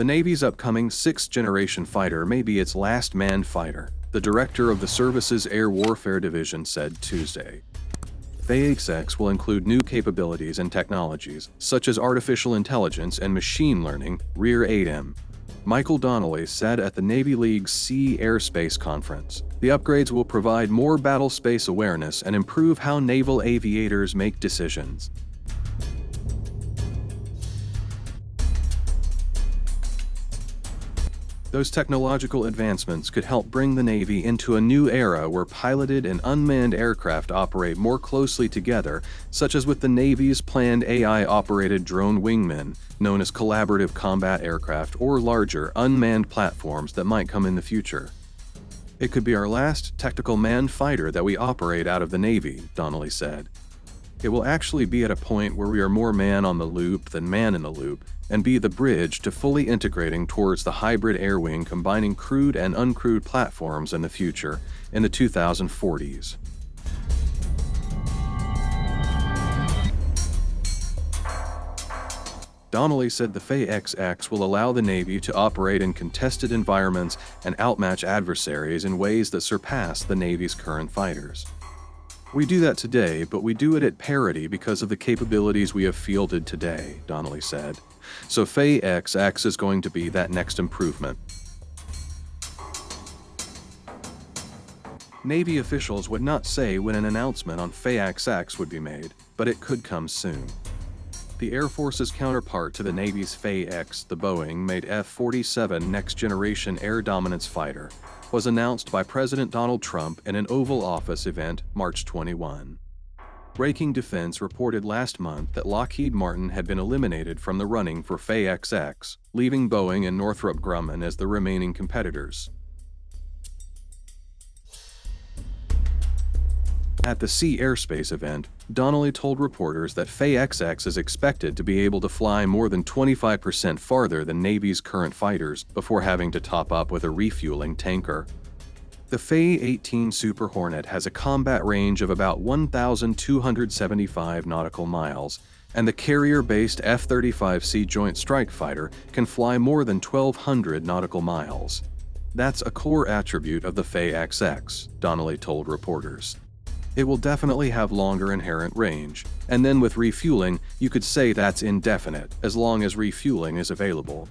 The Navy's upcoming 6th-generation fighter may be its last manned fighter, the director of the service's Air Warfare Division said Tuesday. FA-XX will include new capabilities and technologies, such as artificial intelligence and machine learning, Rear 8M. Michael Donnelly said at the Navy League's Sea Airspace Conference, the upgrades will provide more battle space awareness and improve how naval aviators make decisions. Those technological advancements could help bring the Navy into a new era where piloted and unmanned aircraft operate more closely together, such as with the Navy's planned AI-operated drone wingmen, known as collaborative combat aircraft, or larger, unmanned platforms that might come in the future. It could be our last tactical manned fighter that we operate out of the Navy, Donnelly said. It will actually be at a point where we are more man on the loop than man in the loop, and be the bridge to fully integrating towards the hybrid air wing combining crewed and uncrewed platforms in the future, in the 2040s. Donnelly said the FA-XX will allow the Navy to operate in contested environments and outmatch adversaries in ways that surpass the Navy's current fighters. We do that today, but we do it at parity because of the capabilities we have fielded today, Donnelly said. So FA-XX is going to be that next improvement. Navy officials would not say when an announcement on FA-XX would be made, but it could come soon. The Air Force's counterpart to the Navy's FA-X, the Boeing-made F-47 next-generation air dominance fighter, was announced by President Donald Trump in an Oval Office event March 21. Breaking Defense reported last month that Lockheed Martin had been eliminated from the running for FA-XX, leaving Boeing and Northrop Grumman as the remaining competitors. At the Sea Airspace event, Donnelly told reporters that FA-XX is expected to be able to fly more than 25% farther than Navy's current fighters before having to top up with a refueling tanker. The FA-18 Super Hornet has a combat range of about 1,275 nautical miles, and the carrier-based F-35C Joint Strike Fighter can fly more than 1,200 nautical miles. That's a core attribute of the FA-XX, Donnelly told reporters. It will definitely have longer inherent range, and then with refueling, you could say that's indefinite, as long as refueling is available.